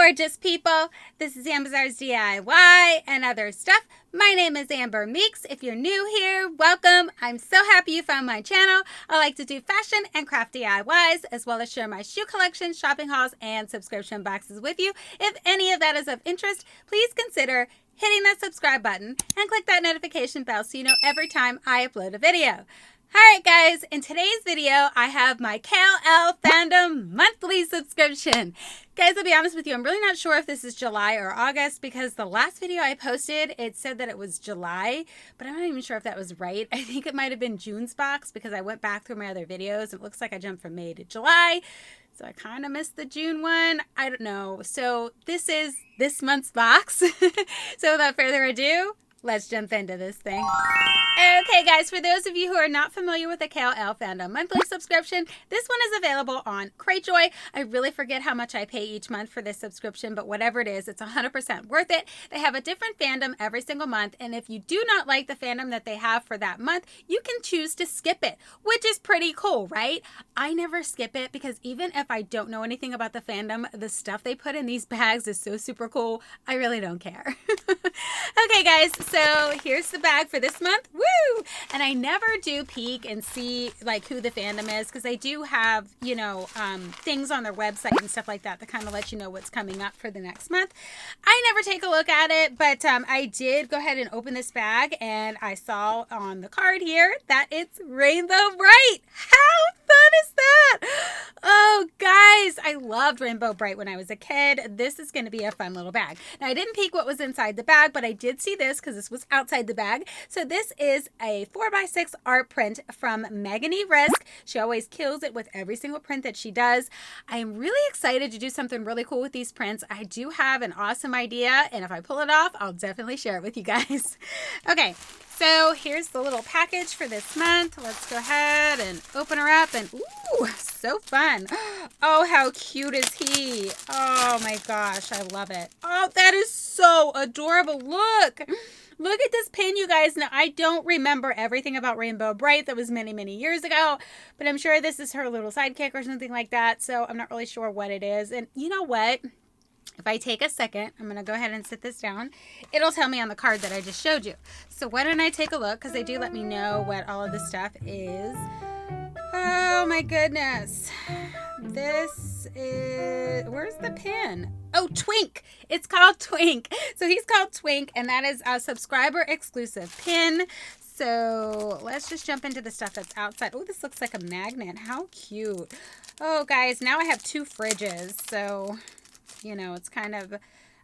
gorgeous people. This is Amber's DIY and other stuff. My name is Amber Meeks. If you're new here, welcome. I'm so happy you found my channel. I like to do fashion and craft DIYs, as well as share my shoe collection, shopping hauls, and subscription boxes with you. If any of that is of interest, please consider hitting that subscribe button and click that notification bell so you know every time I upload a video. Alright guys, in today's video, I have my Kal-Elle Fandom monthly subscription. Guys, I'll be honest with you, I'm really not sure if this is July or August because the last video I posted, it said that it was July, but I'm not even sure if that was right. I think it might have been June's box because I went back through my other videos and it looks like I jumped from May to July. So I kind of missed the June one. I don't know. So this is this month's box. So without further ado, let's jump into this thing. Okay guys, for those of you who are not familiar with the Kal-Elle Fandom monthly subscription, this one is available on Cratejoy. I really forget how much I pay each month for this subscription, but whatever it is, it's 100% worth it. They have a different fandom every single month, and if you do not like the fandom that they have for that month, you can choose to skip it, which is pretty cool, right? I never skip it because even if I don't know anything about the fandom, the stuff they put in these bags is so super cool. I really don't care. Okay guys, so here's the bag for this month. Woo! And I never do peek and see like who the fandom is because they do have, you know, things on their website and stuff like that that kind of let you know what's coming up for the next month. I never take a look at it, but I did go ahead and open this bag and I saw on the card here that it's Rainbow Brite. How fun is that? Oh guys, I loved Rainbow Brite when I was a kid. This is going to be a fun little bag. Now I didn't peek what was inside the bag, but I did see this because this was outside the bag. So this is a 4x6 art print from Meganny Risk. She always kills it with every single print that she does. I am really excited to do something really cool with these prints. I do have an awesome idea, and if I pull it off, I'll definitely share it with you guys. Okay, so here's the little package for this month. Let's go ahead and open her up, and ooh, so fun. Oh, how cute is he? Oh my gosh, I love it. Oh, that is so adorable. Look. Look at this pin, you guys. Now, I don't remember everything about Rainbow Brite. That was many, many years ago. But I'm sure this is her little sidekick or something like that. So I'm not really sure what it is. And you know what? If I take a second, I'm going to go ahead and sit this down. It'll tell me on the card that I just showed you. So why don't I take a look? Because they do let me know what all of this stuff is. Oh, my goodness. This is... Where's the pin? Oh, Twink. It's called Twink. So he's called Twink, and that is a subscriber exclusive pin. So let's just jump into the stuff that's outside. Oh, this looks like a magnet. How cute. Oh, guys, now I have 2 fridges. So, you know, it's kind of...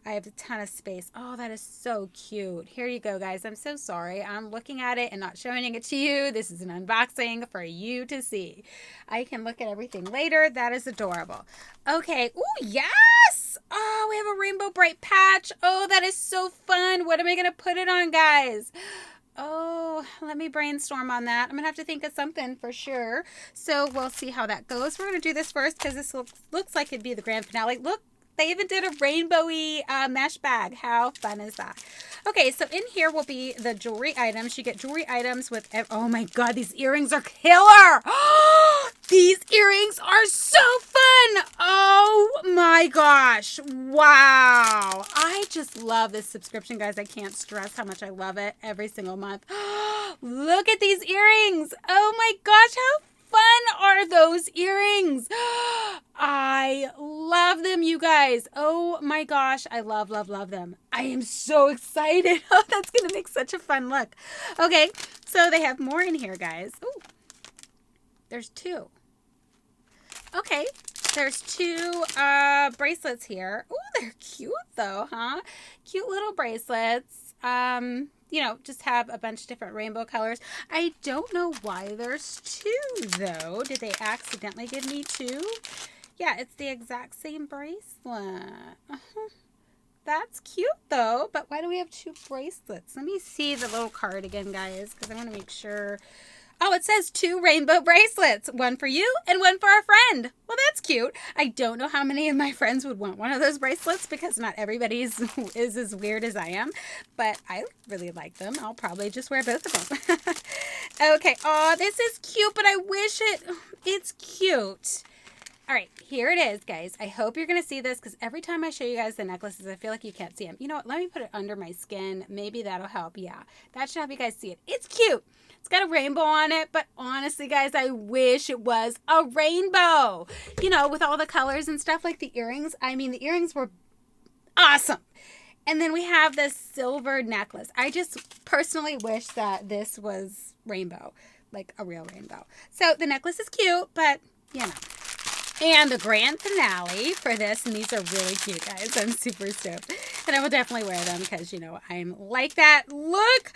I have a ton of space. Oh, that is so cute. Here you go, guys. I'm so sorry. I'm looking at it and not showing it to you. This is an unboxing for you to see. I can look at everything later. That is adorable. Okay. Oh, yes. Oh, we have a Rainbow Brite patch. Oh, that is so fun. What am I going to put it on, guys? Oh, let me brainstorm on that. I'm going to have to think of something for sure. So we'll see how that goes. We're going to do this first because this looks like it'd be the grand finale. Look. They even did a rainbowy mesh bag. How fun is that? Okay, so in here will be the jewelry items. You get jewelry items with... Oh my god, these earrings are killer! These earrings are so fun! Oh my gosh. Wow. I just love this subscription, guys. I can't stress how much I love it every single month. Look at these earrings! Oh my gosh, how fun are those earrings? I love them, you guys. Oh my gosh, I love, love, love them. I am so excited. Oh, that's going to make such a fun look. Okay, so they have more in here, guys. Ooh, there's 2. Okay, there's 2 bracelets here. Oh, they're cute though, huh? Cute little bracelets. You know, just have a bunch of different rainbow colors. I don't know why there's 2, though. Did they accidentally give me 2? Yeah, it's the exact same bracelet. That's cute, though. But why do we have 2 bracelets? Let me see the little card again, guys, because I want to make sure. Oh, it says 2 rainbow bracelets. One for you and one for our friend. Well, that's cute. I don't know how many of my friends would want one of those bracelets because not everybody is as weird as I am. But I really like them. I'll probably just wear both of them. Okay. Oh, this is cute, but I wish it's cute. All right, here it is, guys. I hope you're going to see this because every time I show you guys the necklaces, I feel like you can't see them. You know what? Let me put it under my skin. Maybe that'll help. Yeah, that should help you guys see it. It's cute. It's got a rainbow on it, but honestly, guys, I wish it was a rainbow. You know, with all the colors and stuff like the earrings. I mean, the earrings were awesome. And then we have this silver necklace. I just personally wish that this was rainbow, like a real rainbow. So the necklace is cute, but you know. And the grand finale for this, and these are really cute, guys. I'm super stoked. And I will definitely wear them because, you know, I'm like that. Look!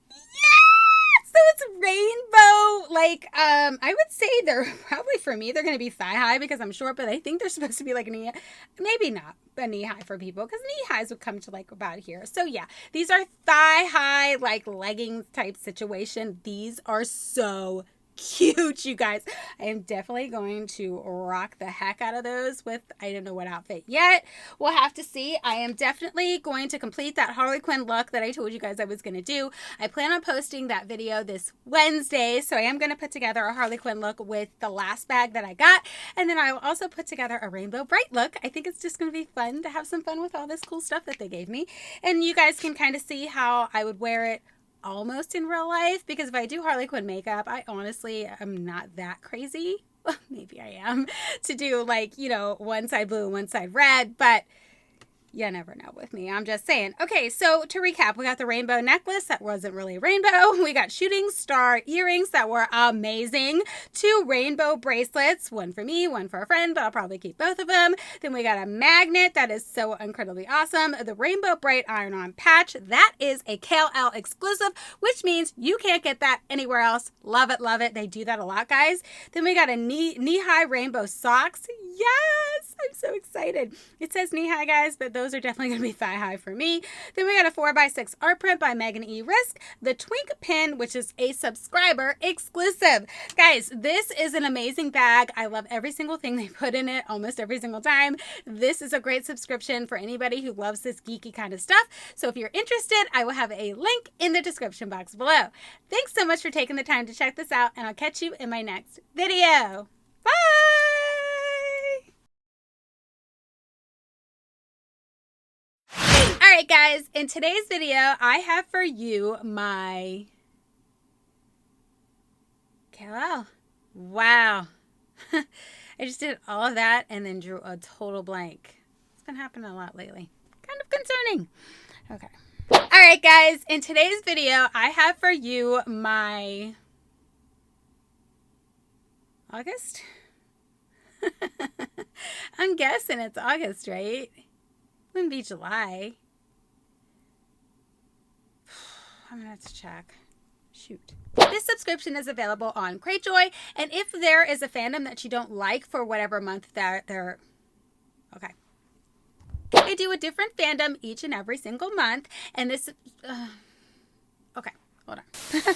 Yeah! So it's rainbow. Like, I would say they're probably, for me, they're going to be thigh high because I'm short, but I think they're supposed to be like knee, maybe not a knee high for people because knee highs would come to like about here. So yeah, these are thigh high, like leggings type situation. These are so cute, you guys. I am definitely going to rock the heck out of those with, I don't know what outfit yet. We'll have to see. I am definitely going to complete that Harley Quinn look that I told you guys I was going to do. I plan on posting that video this Wednesday, so I am going to put together a Harley Quinn look with the last bag that I got, and then I will also put together a Rainbow Brite look. I think it's just going to be fun to have some fun with all this cool stuff that they gave me, and you guys can kind of see how I would wear it almost in real life, because if I do Harley Quinn makeup, I honestly am not that crazy. Well, maybe I am, to do like, you know, one side blue, one side red, but you never know with me. I'm just saying. Okay, so to recap, we got the rainbow necklace that wasn't really a rainbow. We got shooting star earrings that were amazing. 2 rainbow bracelets, one for me, one for a friend, but I'll probably keep both of them. Then we got a magnet that is so incredibly awesome. The Rainbow Brite iron-on patch, that is a Kal-Elle exclusive, which means you can't get that anywhere else. Love it, love it. They do that a lot, guys. Then we got a knee-high rainbow socks. Yes, I'm so excited. It says knee-high, guys, but those are definitely going to be thigh-high for me. Then we got a 4x6 art print by Megan E. Risk. The Twink pin, which is a subscriber exclusive. Guys, this is an amazing bag. I love every single thing they put in it almost every single time. This is a great subscription for anybody who loves this geeky kind of stuff. So if you're interested, I will have a link in the description box below. Thanks so much for taking the time to check this out, and I'll catch you in my next video. Bye! Alright guys, in today's video, I have for you my Kal-Elle. Wow. I just did all of that and then drew a total blank. It's been happening a lot lately. Kind of concerning. Okay. Alright guys, in today's video, I have for you my August? I'm guessing it's August, right? Wouldn't be July. I'm gonna have to check. Shoot. This subscription is available on Cratejoy, and if there is a fandom that you don't like for whatever month they're okay. They do a different fandom each and every single month, and this okay, hold on.